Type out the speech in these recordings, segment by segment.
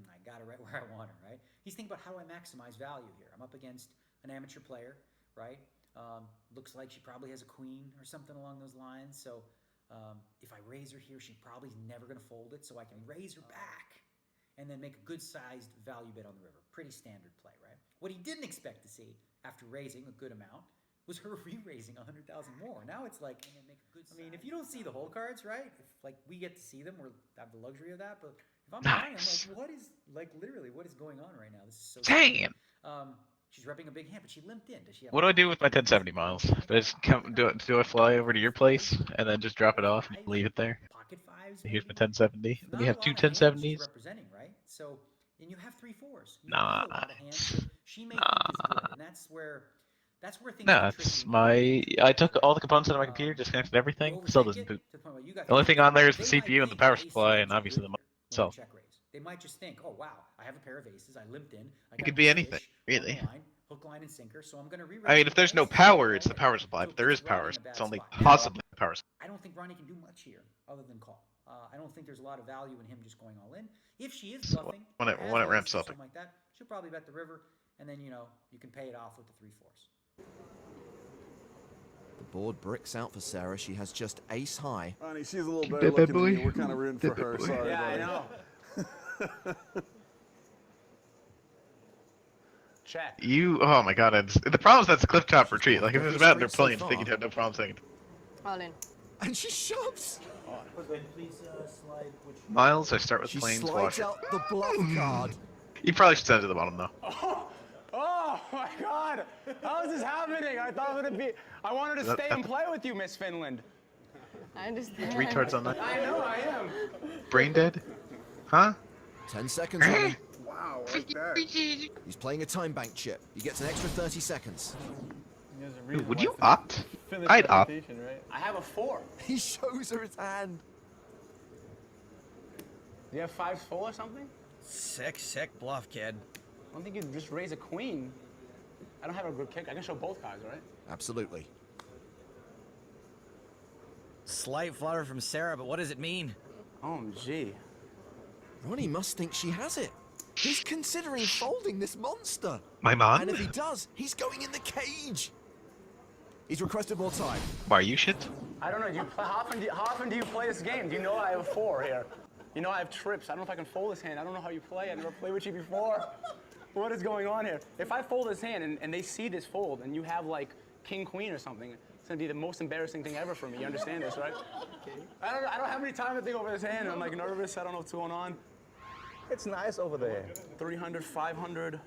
I got it right where I want her, right? He's thinking about how do I maximize value here. I'm up against an amateur player, right? Looks like she probably has a queen or something along those lines. So if I raise her here, she probably is never going to fold it. So I can raise her back and then make a good-sized value bet on the river. Pretty standard play, right? What he didn't expect to see after raising a good amount was her re-raising 100,000 more. Now it's like, I mean, if you don't see the whole cards, right? If like we get to see them, we have the luxury of that. But if I'm Ronnie, I'm Nice. like, what is like literally what is going on right now? This is so scary. Damn. She's repping a big hand, but she limped in. Does she have What do I pocket do with my queens? 1070 miles? Right? Do I just come do I fly over to your place and then just drop it off and Five, leave it there? pocket fives, Here's my maybe. 1070. Then you Not a have two lot of hands she's 1070s. representing, right? So, and you have three fours. You don't need a lot of hands Nice. that she may think is good, Nah. and that's where things get No, tricky it's when you have my. amateur I players, took right? all the components out of my computer, disconnected You everything. Still overthink doesn't it boot. to the point where you got The only three thing fours. on there is the They might CPU and the think power that ace supply, sevens and is obviously good the here when you itself. check raise. They might just think, oh wow, I have a pair of aces. I limped in. I It got could my be anything, fish on the really. line, hook, line, and sinker. So I'm going to I re-raise mean, with if the there's no best hand power, all it's the in. power supply. So But it there puts is Ronnie power. in a It's bad only spot. Now, possibly the power supply. I don't think Ronnie can do much here other than call. I don't think there's a lot of value in him just going all in. If she is So bluffing when or it has when it aces ramps or up. something like that, she'll probably bet the river, and then you can pay it off with the three fours. The board bricks out for Sarah. She has just ace high. Ronnie, she's a little Keep better that bad looking than boy. you. We're kind of rooting for That bad her. boy. Sorry, Yeah, I buddy. know. Check. Oh my god, the problem is that's a cliff top She's retreat. bluffed Like, if it every was about their street so planes, I think far. you'd have no problem saying it. All in. And she shoves. Miles, I start with She planes, slides washer. out the bluff card. You probably should send it to the bottom, though. Oh my God! How is this happening? I thought it would be. I wanted to stay and play with you, Miss Finland. I understand. Retards on that. I know I am. Brain dead? Huh? 10 seconds, Ronnie. Wow, like that. He's playing a time bank chip. He gets an extra 30 seconds. Dude, would you opt? I'd opt. I have a 4. He shows her his hand. Do you have 5s full or something? Sick bluff, kid. I don't think you'd just raise a queen. I don't have a good kick. I can show both cards, right? Absolutely. Slight flutter from Sarah, but what does it mean? Oh, gee. Ronnie must think she has it. He's considering folding this monster. My mom? And if he does, he's going in the cage. He's requested more time. Why, you shit? I don't know. How often do you play this game? Do you know I have a 4 here? You know I have trips. I don't know if I can fold this hand. I don't know how you play. I never played with you before. What is going on here? If I fold this hand and they see this fold and you have like king queen or something, it's gonna be the most embarrassing thing ever for me. You understand this, right? I don't have any time to think over this hand. I'm like nervous. I don't know what's going on. It's nice over there. 300, 500.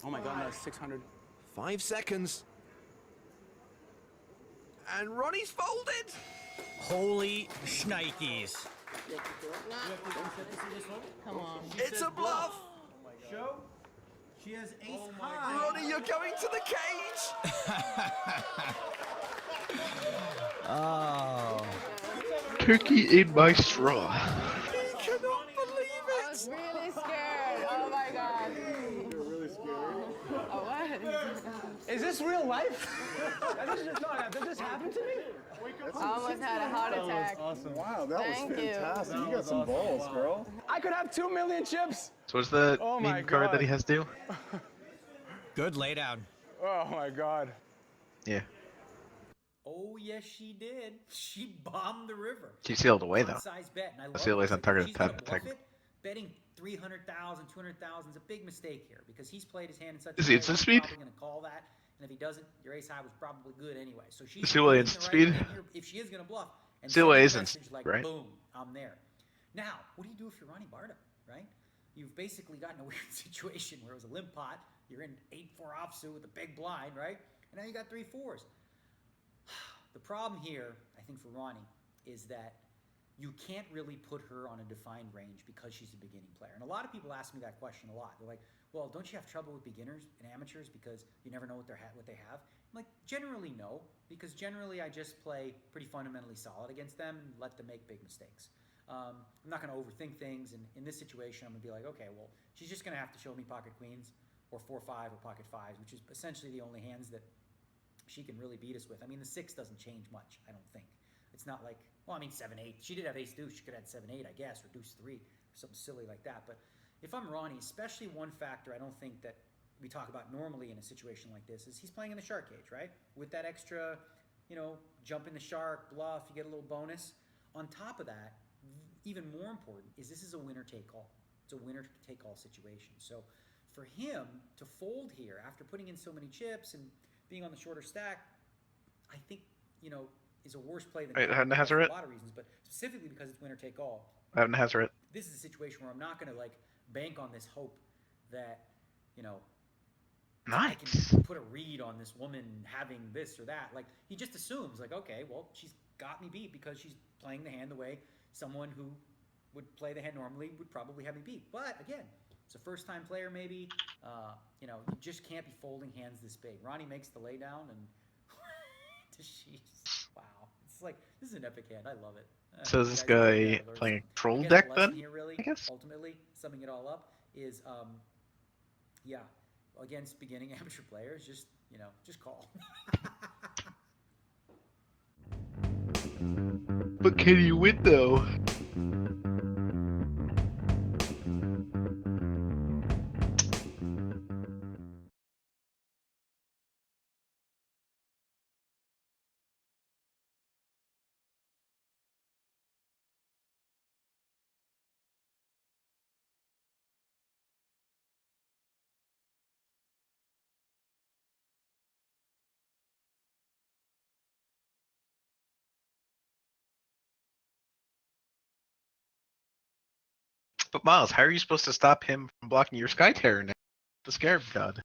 Oh my God, that's 600. 5 seconds. And Ronnie's folded. Holy shnikes. Come on. It's a bluff. Show. She has ace high. Ronnie, you're going to the cage. Oh. Turkey in my straw. He cannot believe I was really scared. Oh my God. You're really scared. Oh, what? Is this real life? That just happened to me? I almost had a heart attack. Wow, that Thank was you. fantastic. You got some balls, girl. I could have 2 million chips. So what's the Oh my meme card God. that he has due? Good laydown. Oh my God. Yeah. Oh yes, she did. She bombed the river. She sealed away, though. Size bet, and I That's love the always this. on target She's gonna attack. bluff it. Betting 300,000, 200,000 is a big mistake here because he's played his hand in such Is a he way instant he's speed? probably going to call that, and if he doesn't, your ace high was probably good anyway. So she's Is he really doing instant the speed? right thing here if she is going to bluff. And Still send a is message instant, like, right? boom, I'm there. Now, what do you do if you're Ronnie Barta, right? You've basically gotten a weird situation where it was a limp pot. You're in 8-4 offsuit with a big blind, right? And now you got 3 4s. The problem here, I think, for Ronnie is that you can't really put her on a defined range because she's a beginning player. And a lot of people ask me that question a lot. They're like, well, don't you have trouble with beginners and amateurs because you never know what they have? I'm like, generally no, because generally I just play pretty fundamentally solid against them and let them make big mistakes. I'm not going to overthink things, and in this situation, I'm going to be like, okay, well, she's just going to have to show me pocket queens or 4-5 or pocket 5s, which is essentially the only hands that she can really beat us with. I mean, the 6 doesn't change much, I don't think. It's not like, well, I mean, 7-8. She did have ace deuce. She could have had 7-8, I guess, or deuce 3. something silly like that. But if I'm Ronnie, especially one factor I don't think that we talk about normally in a situation like this is he's playing in the shark cage, right? With that extra, jump in the shark, bluff, you get a little bonus. On top of that, even more important is this is a winner take all. It's a winner take all situation. So for him to fold here after putting in so many chips and being on the shorter stack, I think, is a worse play than Wait, for hadn't Hazard a it? lot of reasons, but specifically because it's winner take all. I haven't Hazard it. This is a situation where I'm not going to like bank on this hope that, I Nice. can put a read on this woman having this or that. Like, he just assumes, like, okay, well, she's got me beat because she's playing the hand the way someone who would play the hand normally would probably have me beat. But again, it's a first-time player maybe. You just can't be folding hands this big. Ronnie makes the laydown, and wow, it's like this is an epic hand. I love it. So is You this guys enjoyed guy that, I learned playing a something. troll I guess deck the lesson then? here really, I guess. ultimately, summing it all up, is against beginning amateur players, just call. But can you win though? But Miles, how are you supposed to stop him from blocking your Sky Terror now? The Scarab God.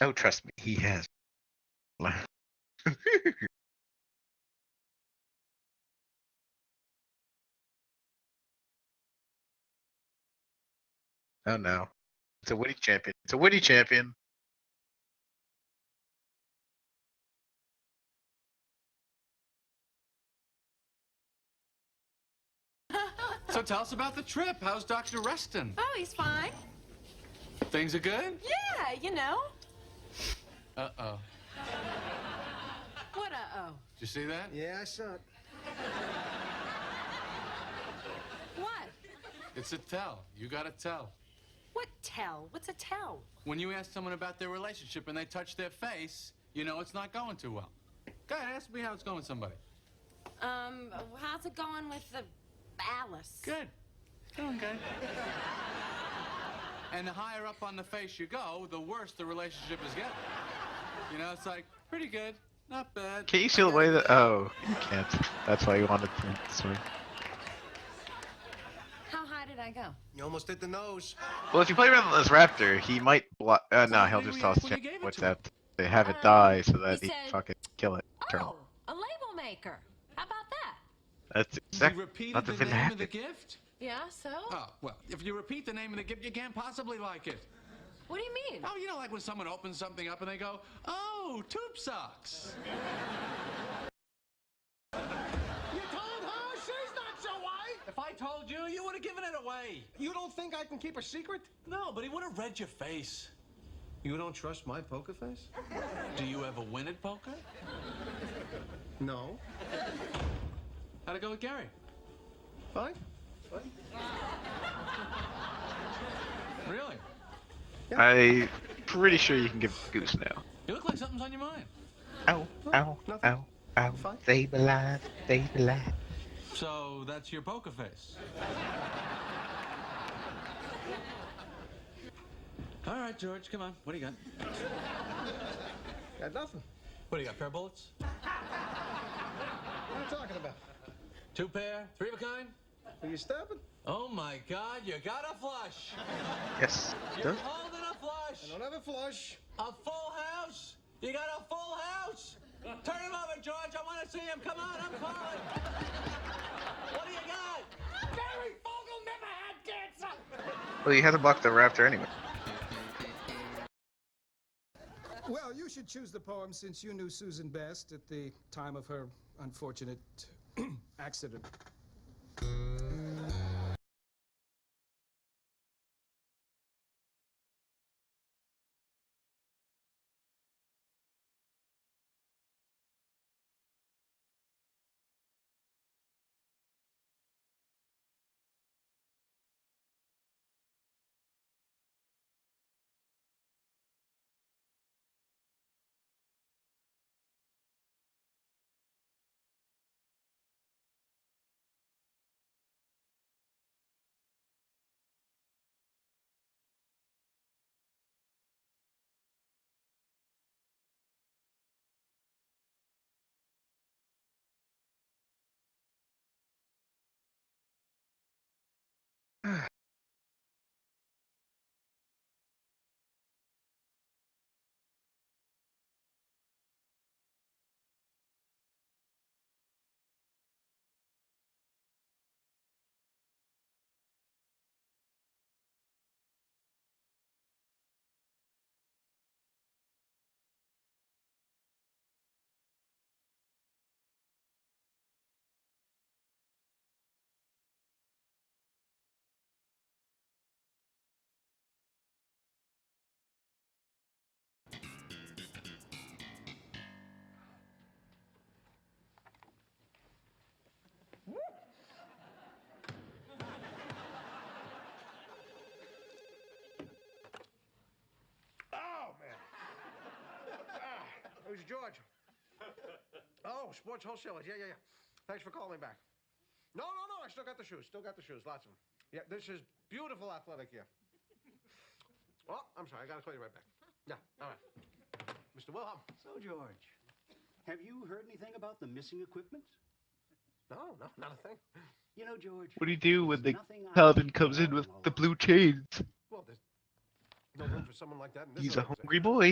Oh, trust me, he has. Oh no. It's a witty champion. It's a witty champion. So tell us about the trip. How's Dr. Reston? Oh, he's fine. Things are good? Yeah, you know. Uh-oh. What uh-oh? Did you see that? Yeah, I saw it. What? It's a tell. You gotta tell. What tell? What's a tell? When you ask someone about their relationship and they touch their face, you know it's not going too well. Go ahead, ask me how it's going with somebody. How's it going with the Alice? Good. Doing good. And the higher up on the face you go, the worse the relationship is getting. You know, it's like, pretty good, not bad. Can't you see the way that? Oh, you can't. That's why you wanted to swing. How high did I go? You almost hit the nose. Well, if you play around this raptor, he might block. No, he'll just toss When you gave it what's to him. that? They have it die so he that he said- fucking kill it. Turn Oh, off. a label maker. How about that? That's You exactly repeated not the the name of the happen. gift? Yeah, so? Oh, well, if you repeat the name of the gift, you can't possibly like it. What do you mean? Oh, you know, like when someone opens something up and they go, oh, tube socks. You told her she's not so white. If I told you, you would have given it away. You don't think I can keep a secret? No, but he would have read your face. You don't trust my poker face? Do you ever win at poker? No. How'd it go with Gary? Fine. Really? I'm pretty sure you can give Goose now. You look like something's on your mind. Ow, ow, nothing. ow, ow. Fine. Save alive, save alive. So that's your poker face. All right, George, come on. What do you got? Got nothing. What do you got, pair of bullets? What are you talking about? Two pair? Three of a kind? Are you stabbing? Oh my God, you got a flush. Yes. You're holding a flush. I don't have a flush. A full house. You got a full house. Turn him over, George. I want to see him. Come on, I'm calling. What do you got? Barry Fogel never had cancer. Well, you had to block the raptor anyway. Well, you should choose the poem since you knew Susan best at the time of her unfortunate accident. it's George. Oh, Sports Wholesalers. Yeah. Thanks for calling me back. No. I still got the shoes. Lots of them. Yeah, this is beautiful athletic gear. Oh, I'm sorry. I got to call you right back. Yeah, all right. Mr. Wilhelm. So, George, have you heard anything about the missing equipment? No, not a thing. You know, George. What do you do when the nothing I paladin hate comes in more with than a the lie. blue chains? Well, there's no room for someone like that in this He's a organization. hungry boy.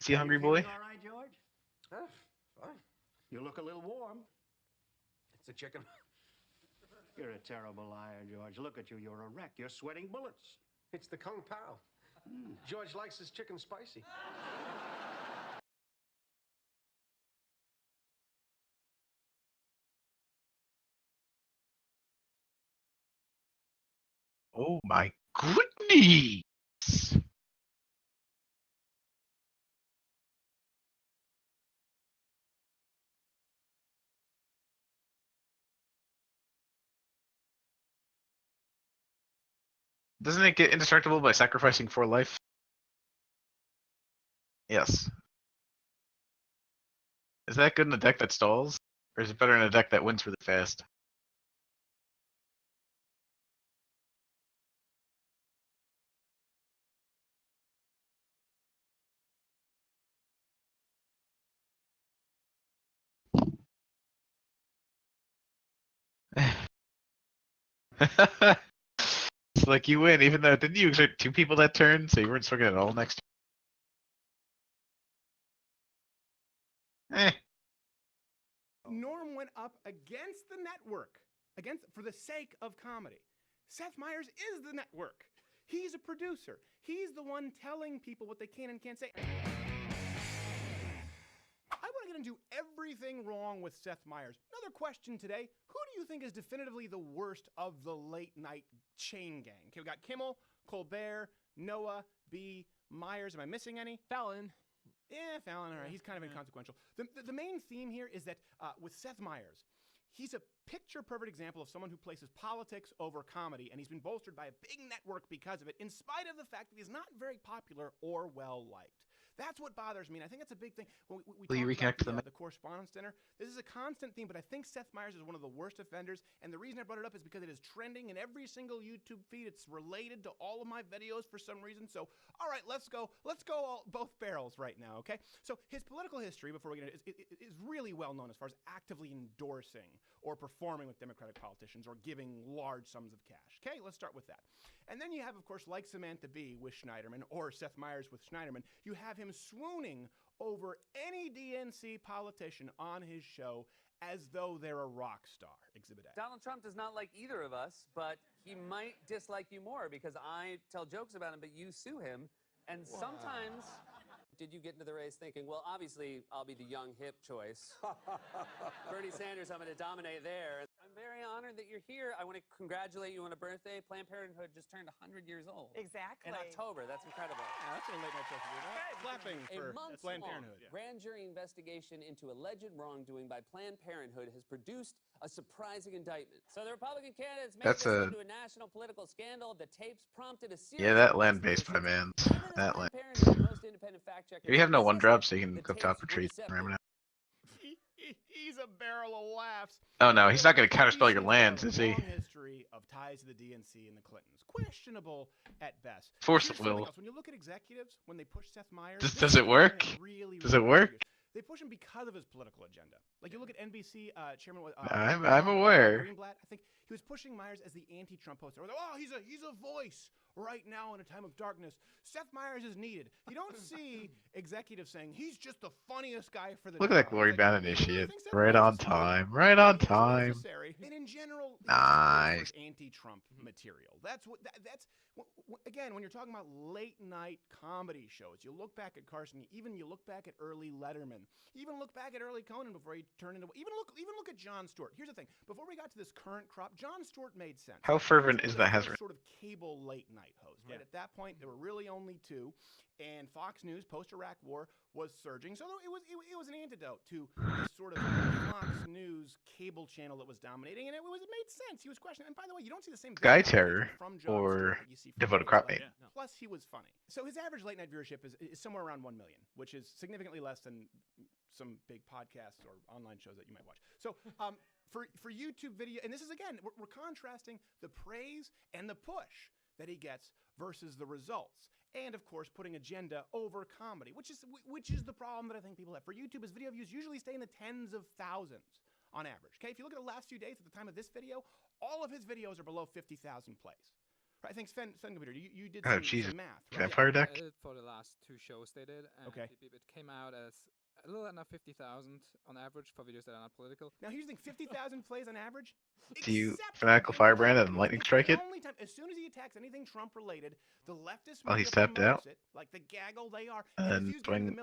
Is he a Are hungry you boy? feeling all right, George? Fine. You look a little warm. It's a chicken. You're a terrible liar, George. Look at you. You're a wreck. You're sweating bullets. It's the Kung Pao. George likes his chicken spicy. Oh my goodness! Doesn't it get indestructible by sacrificing 4 life? Yes. Is that good in a deck that stalls? Or is it better in a deck that wins really fast? It's like you win, even though didn't you exert 2 people that turn, so you weren't swinging at all next turn? Norm went up against the network, for the sake of comedy. Seth Meyers is the network. He's a producer. He's the one telling people what they can and can't say. I want to get into everything wrong with Seth Meyers. Another question today. Who do you think is definitively the worst of the late night chain gang? Okay, we got Kimmel, Colbert, Noah, B, Myers. Am I missing any? Fallon. Yeah, Fallon, all right. He's kind of inconsequential. The main theme here is that with Seth Meyers, he's a picture-perfect example of someone who places politics over comedy, and he's been bolstered by a big network because of it, in spite of the fact that he's not very popular or well-liked. That's what bothers me, and I think that's a big thing. When we Will you talk reconnect about the Correspondence Dinner, this is a constant theme, but I think Seth Meyers is one of the worst offenders, and the reason I brought it up is because it is trending in every single YouTube feed. It's related to all of my videos for some reason, so all right, let's go both barrels right now, okay? So his political history, before we get into it, is really well known as far as actively endorsing or performing with Democratic politicians or giving large sums of cash. Okay, let's start with that. And then you have, of course, like Samantha Bee with Schneiderman or Seth Meyers with Schneiderman, you have him swooning over any DNC politician on his show as though they're a rock star. Exhibit A. Donald Trump does not like either of us, but he might dislike you more because I tell jokes about him, but you sue him. And sometimes, did you get into the race thinking, well, obviously, I'll be the young, hip choice. Bernie Sanders, I'm going to dominate there. I'm very honored that you're here. I want to congratulate you on a birthday. Planned Parenthood just turned 100 years old. Exactly. In October. That's incredible. Yeah, that's a late night show for you. Clapping for Planned Parenthood. Grand jury investigation into alleged wrongdoing by Planned Parenthood has produced a surprising indictment. So the Republican candidates made That's this a- into a national political scandal. The tapes prompted a series Yeah, that of land-based by investigations. man. Even as That Planned land. Parenthood and most independent fact checkers We have no one insist drop, so you can the go top tapes were retreat. deceptive. Remember now. He's a barrel of laughs. Oh no, he's not going to He counterspell your seems to have lands, a is he? long history of ties to the DNC and the Clintons. Questionable at best. Force Here's of something will. else. When you look at executives, when they push Seth Meyers, Does this it is work? really, Does really it work? serious. They push him because of his political agenda. Like you look at NBC chairman. I'm aware. Greenblatt. I think he was pushing Meyers as the anti-Trump poster. Oh, he's a voice right now in a time of darkness. Seth Meyers is needed. You don't see executives saying he's just the funniest guy for the Look at that job. Glory It's Bound like, initiate. think Seth Right Meyers on is funny? time. Right on It's time. necessary. And in general, Nice. anti-Trump material. That's what. That's again when you're talking about late night comedy shows. You look back at Carson. You look back at early Letterman. You even look back at early Conan before he turned into. Even look at Jon Stewart. Here's the thing. Before we got to this current crop, Jon Stewart made sense. How fervent He was is the that first Hazard? sort of cable late night host. Right at that point, there were really only two, and Fox News post-Iraq War was surging. So it was an antidote to this sort of Fox News cable channel that was dominating, and it made sense. He was questioning. And by the way, you don't see the same Guy video Terror from Jon or Stewart that you see from Devoted James Crop Levin. Mate? Plus, he was funny. So his average late night viewership is somewhere around 1 million, which is significantly less than some big podcasts or online shows that you might watch. So for YouTube video, and this is again, we're contrasting the praise and the push that he gets versus the results. And of course, putting agenda over comedy, which is the problem that I think people have. For YouTube, his video views usually stay in the tens of thousands on average. Okay, if you look at the last few days at the time of this video, all of his videos are below 50,000 plays. Right, I think Sven Computer, you did some math. Right? Vampire Deck? For the last 2 shows they did, and okay. it came out as a little under 50,000 on average for videos that are not political. Now here's the thing, 50,000 plays on average? Do you Fanatical Firebrand and Lightning Strike it? Only time, as soon as he attacks anything Trump related, the leftists While he's tapped out? it, like the gaggle they are, and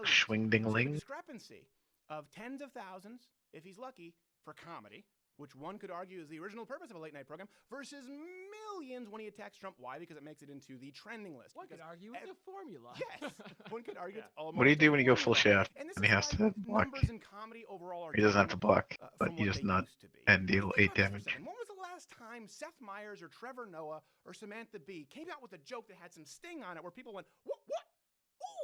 swing ding ling. Discrepancy of tens of thousands, if he's lucky, for comedy, which one could argue is the original purpose of a late night program, versus millions when he attacks Trump. Why? Because it makes it into the trending list. One could argue it's a formula. Yes, one could argue it's almost. What do you do when you go full shaft and he has to block? Numbers in comedy overall are He doesn't have to block, but he does not and deal 8 damage. When was the last time Seth Meyers or Trevor Noah or Samantha Bee came out with a joke that had some sting on it where people went, what?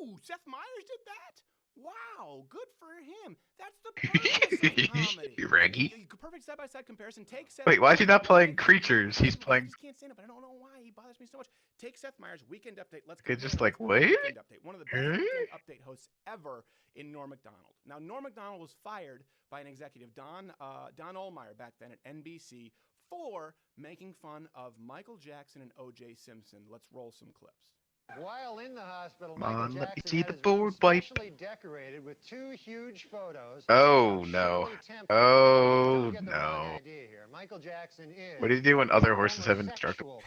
Ooh, Seth Meyers did that? Wow, good for him. That's the purpose of comedy. Raggy. Perfect side-by-side comparison. Take Seth Wait, why is he not playing Creatures? He's playing. I just can't stand it, but I don't know why he bothers me so much. Take Seth Meyers' Weekend Update. Let's Okay, just like, wait. Weekend Update. One of the best Weekend Update hosts ever in Norm Macdonald. Now, Norm Macdonald was fired by an executive, Don Ohlmeyer, back then at NBC, for making fun of Michael Jackson and O.J. Simpson. Let's roll some clips. While in the hospital, Come on, Michael let me Jackson see had the his board room wipe. specially decorated with 2 huge photos. Oh no. Oh no. Michael Jackson is What do you do when other horses have indestructible?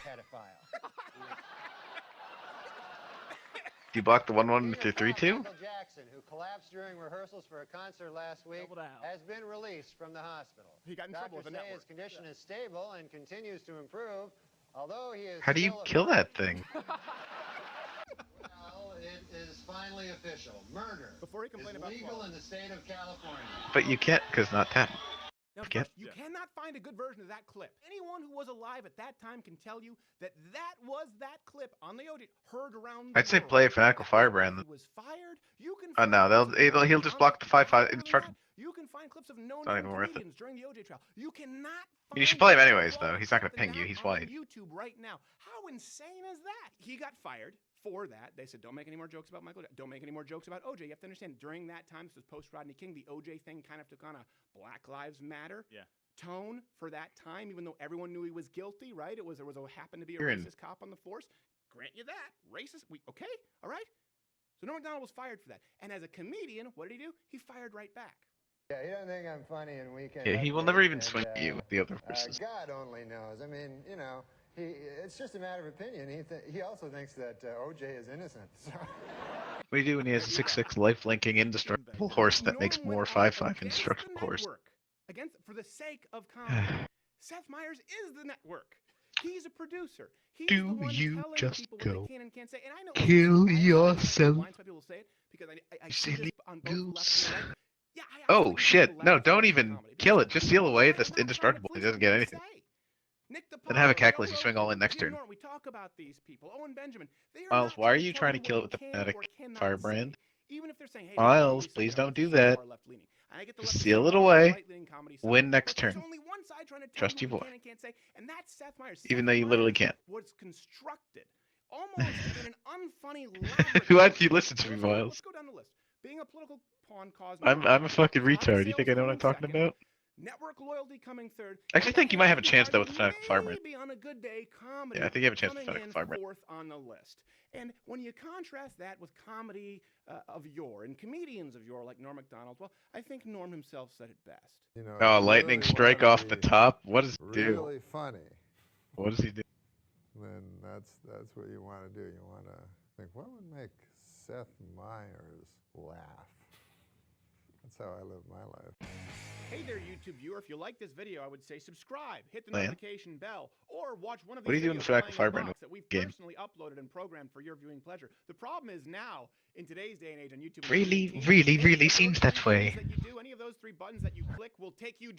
Do you block the 1-1 with your 3-2? Michael Jackson, who collapsed during rehearsals for a concert last week, has been released from the hospital. He got in trouble with the network. His condition is stable and continues to improve, although he is. How do you kill that thing? Well, it is finally official. Murder is legal in the state of California. But you can't, because not tap. Now, first, you cannot find a good version of that clip. Anyone who was alive at that time can tell you that was that clip on the OJ heard around the I'd say world. play Fanatical Firebrand. He was fired. You can No, he'll just block the 5-5 indestructible. You can find clips of known Not even worth it. comedians during the OJ trial. You cannot find You should play him anyways, though. He's not going to ping you. He's on white. YouTube right now. How insane is that? He got fired for that. They said, don't make any more jokes about Michael Jackson. Don't make any more jokes about OJ. You have to understand, during that time, this was post-Rodney King, the OJ thing kind of took on a Black Lives Matter tone for that time, even though everyone knew he was guilty, right? There happened to be a racist cop on the force. Grant you that. Racist? Okay, all right? So Norm Macdonald was fired for that. And as a comedian, what did he do? He fired right back. Yeah, you don't think I'm funny in Weekend Yeah, he will Update, never even and, swing at you with the other horses. God only knows. I mean, it's just a matter of opinion. He also thinks that OJ is innocent. So. What do you do when he has a 6-6 life-linking indestructible horse that makes more 5-5 indestructible horse? For the sake of comedy, Seth Meyers is the network. He's a producer. He's Do the one you telling just people go what they can and can't say. And I know kill yourself? Why people say it, because I see this on both left and right. Yeah, Oh shit! No, don't even kill it. Just seal away this indestructible. He doesn't get anything. Then have a calculus. You swing all in next turn. We talk about these people. Owen Benjamin. Miles, why are you trying to kill it with the Fanatic Firebrand? Even if they're saying, hey, Miles, please don't do that. Just seal it away. Win next turn. Trust you, boy. And that's Seth Meyers. Even though you literally can't. Was constructed almost in an unfunny. Why do you listen to me, Miles? Let's go down the list. Being a political pawn cause. I'm a fucking retard. You think I know what I'm talking about? Network loyalty coming third. I actually think you might have a chance though with the Fanatical Firebrand. Maybe on a good day, comedy. Yeah, I think you have a chance with coming Fanatical in Firebrand. fourth on the list. And when you contrast that with comedy of yore and comedians of yore like Norm Macdonald, well, I think Norm himself said it best. Oh, lightning strike off the top. What does it do? Really funny. What does he do? Then that's what you want to do. You want to think, what would make Seth Meyers laugh? That's how I live my life. Hey there, YouTube viewer. If you like this video, I would say subscribe, hit the Man. notification bell, or watch one of these What are you doing videos for Fanatical playing Firebrand box that we've game? personally uploaded and programmed for your viewing pleasure. The problem is now, in today's day and age on YouTube, Really, really, really seems that way. That you do, any of those 3 buttons that you click will take you